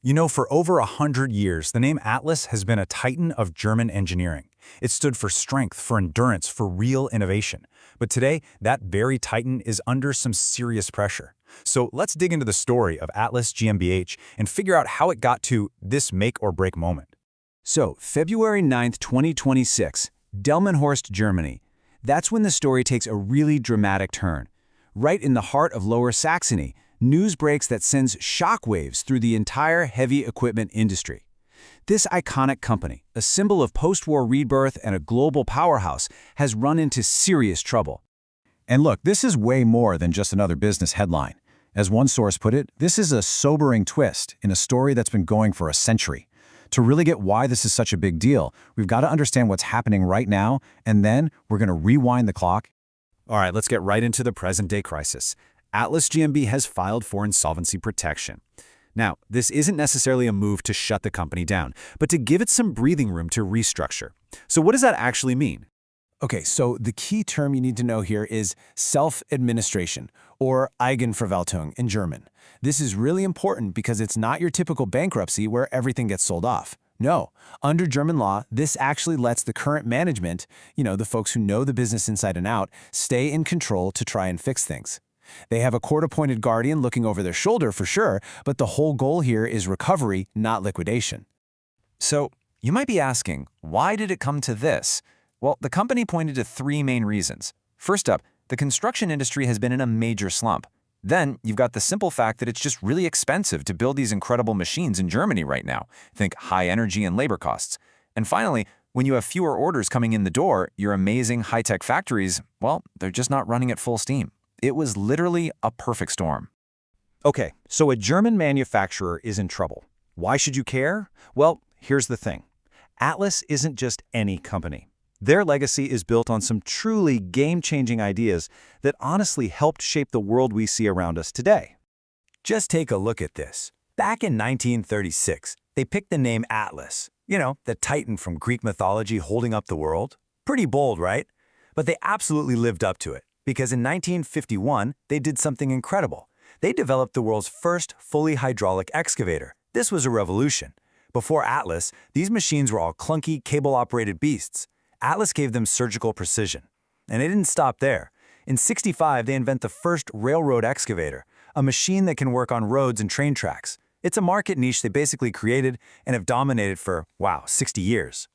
You know, for over 100 years, the name Atlas has been a titan of German engineering. It stood for strength, for endurance, for real innovation. But today, that very titan is under some serious pressure. So let's dig into the story of Atlas GmbH and figure out how it got to this make-or-break moment. So, February 9th, 2026, Delmenhorst, Germany. That's when the story takes a really dramatic turn. Right in the heart of Lower Saxony, news breaks that sends shockwaves through the entire heavy equipment industry. This iconic company, a symbol of post-war rebirth and a global powerhouse, has run into serious trouble. And look, this is way more than just another business headline. As one source put it, this is a sobering twist in a story that's been going for a century. To really get why this is such a big deal, we've got to understand what's happening right now, and then we're going to rewind the clock. All right, let's get right into the present-day crisis. Atlas GmbH has filed for insolvency protection. Now, this isn't necessarily a move to shut the company down, but to give it some breathing room to restructure. So what does that actually mean? Okay, so the key term you need to know here is self-administration, or Eigenverwaltung in German. This is really important because it's not your typical bankruptcy where everything gets sold off. No, under German law, this actually lets the current management, the folks who know the business inside and out, stay in control to try and fix things. They have a court-appointed guardian looking over their shoulder for sure, but the whole goal here is recovery, not liquidation. So, you might be asking, why did it come to this? Well, the company pointed to three main reasons. First up, the construction industry has been in a major slump. Then, you've got the simple fact that it's just really expensive to build these incredible machines in Germany right now. Think high energy and labor costs. And finally, when you have fewer orders coming in the door, your amazing high-tech factories, well, they're just not running at full steam. It was literally a perfect storm. Okay, so a German manufacturer is in trouble. Why should you care? Well, here's the thing. Atlas isn't just any company. Their legacy is built on some truly game-changing ideas that honestly helped shape the world we see around us today. Just take a look at this. Back in 1936, they picked the name Atlas. The titan from Greek mythology holding up the world. Pretty bold, right? But they absolutely lived up to it. Because in 1951, they did something incredible. They developed the world's first fully hydraulic excavator. This was a revolution. Before Atlas, these machines were all clunky, cable-operated beasts. Atlas gave them surgical precision. And they didn't stop there. In '65, they invent the first railroad excavator, a machine that can work on roads and train tracks. It's a market niche they basically created and have dominated for, 60 years.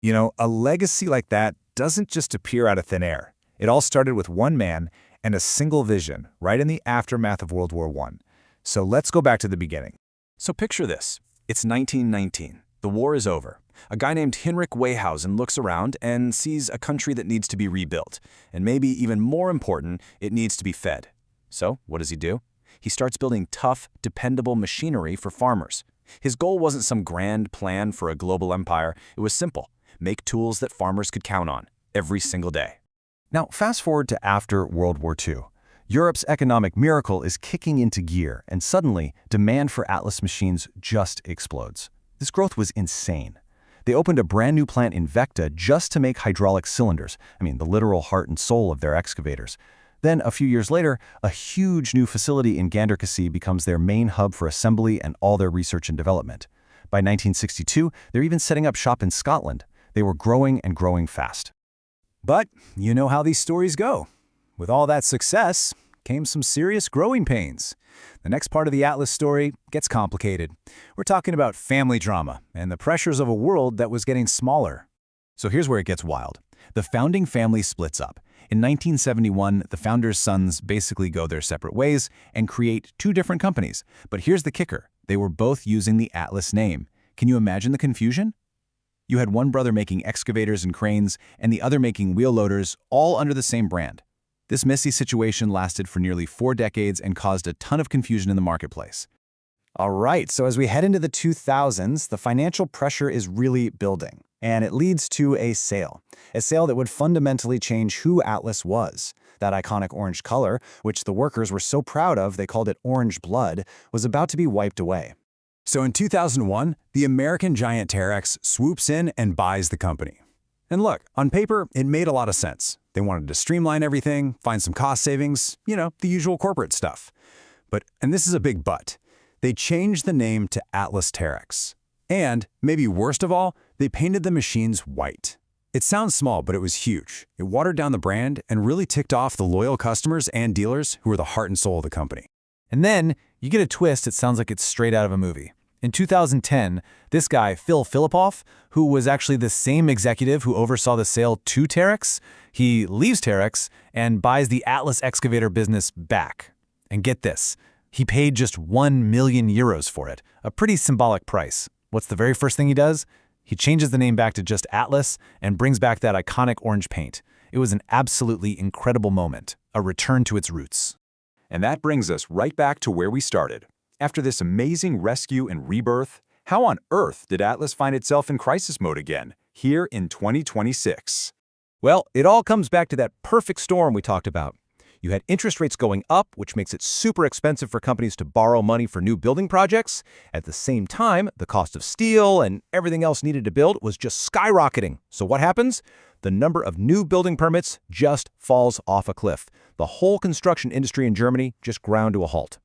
A legacy like that doesn't just appear out of thin air. It all started with one man and a single vision, right in the aftermath of World War I. So let's go back to the beginning. So picture this. It's 1919. The war is over. A guy named Hinrich Weyhausen looks around and sees a country that needs to be rebuilt. And maybe even more important, it needs to be fed. So what does he do? He starts building tough, dependable machinery for farmers. His goal wasn't some grand plan for a global empire. It was simple. Make tools that farmers could count on every single day. Now, fast forward to after World War II. Europe's economic miracle is kicking into gear, and suddenly, demand for Atlas machines just explodes. This growth was insane. They opened a brand new plant in Vechta just to make hydraulic cylinders, the literal heart and soul of their excavators. Then, a few years later, a huge new facility in Ganderkesee becomes their main hub for assembly and all their research and development. By 1962, they're even setting up shop in Scotland. They were growing and growing fast. But you know how these stories go. With all that success came some serious growing pains. The next part of the Atlas story gets complicated. We're talking about family drama and the pressures of a world that was getting smaller. So here's where it gets wild. The founding family splits up. In 1971, the founders' sons basically go their separate ways and create two different companies. But here's the kicker. They were both using the Atlas name. Can you imagine the confusion? You had one brother making excavators and cranes, and the other making wheel loaders, all under the same brand. This messy situation lasted for nearly 4 decades and caused a ton of confusion in the marketplace. All right, so as we head into the 2000s, the financial pressure is really building, and it leads to a sale that would fundamentally change who Atlas was. That iconic orange color, which the workers were so proud of they called it orange blood, was about to be wiped away. So in 2001, the American giant TerraX swoops in and buys the company. And look, on paper, it made a lot of sense. They wanted to streamline everything, find some cost savings, the usual corporate stuff. And this is a big but. They changed the name to Atlas TerraX. And, maybe worst of all, they painted the machines white. It sounds small, but it was huge. It watered down the brand and really ticked off the loyal customers and dealers who were the heart and soul of the company. And then you get a twist, it sounds like it's straight out of a movie. In 2010, this guy, Phil Filipoff, who was actually the same executive who oversaw the sale to TerraX, he leaves TerraX and buys the Atlas excavator business back. And get this, he paid just 1 million euros for it, a pretty symbolic price. What's the very first thing he does? He changes the name back to just Atlas and brings back that iconic orange paint. It was an absolutely incredible moment, a return to its roots. And that brings us right back to where we started. After this amazing rescue and rebirth, how on earth did Atlas find itself in crisis mode again, here in 2026? Well, it all comes back to that perfect storm we talked about. You had interest rates going up, which makes it super expensive for companies to borrow money for new building projects. At the same time, the cost of steel and everything else needed to build was just skyrocketing. So what happens? The number of new building permits just falls off a cliff. The whole construction industry in Germany just ground to a halt.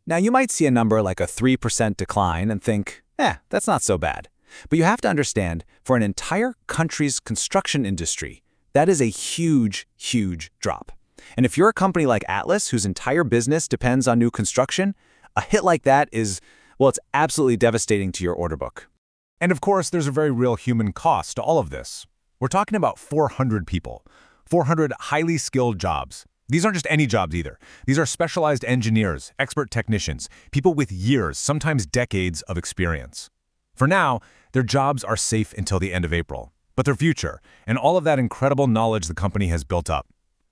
Now, you might see a number like a 3% decline and think, that's not so bad. But you have to understand, for an entire country's construction industry, that is a huge, huge drop. And if you're a company like Atlas, whose entire business depends on new construction, a hit like that is, well, it's absolutely devastating to your order book. And of course, there's a very real human cost to all of this. We're talking about 400 people, 400 highly skilled jobs. These aren't just any jobs either. These are specialized engineers, expert technicians, people with years, sometimes decades of experience. For now, their jobs are safe until the end of April. But their future, and all of that incredible knowledge the company has built up,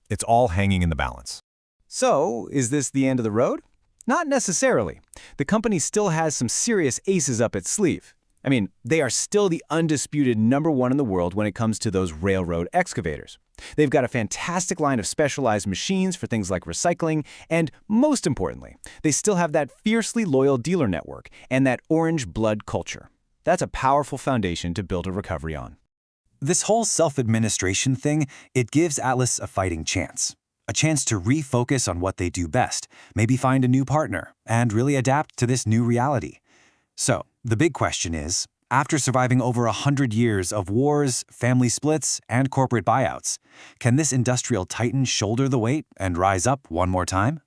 it's all hanging in the balance. So, is this the end of the road? Not necessarily. The company still has some serious aces up its sleeve. I mean, they are still the undisputed #1 in the world when it comes to those railroad excavators. They've got a fantastic line of specialized machines for things like recycling, and most importantly, they still have that fiercely loyal dealer network and that orange blood culture. That's a powerful foundation to build a recovery on. This whole self-administration thing, it gives Atlas a fighting chance. A chance to refocus on what they do best, maybe find a new partner, and really adapt to this new reality. So, the big question is, after surviving over 100 years of wars, family splits, and corporate buyouts, can this industrial titan shoulder the weight and rise up one more time?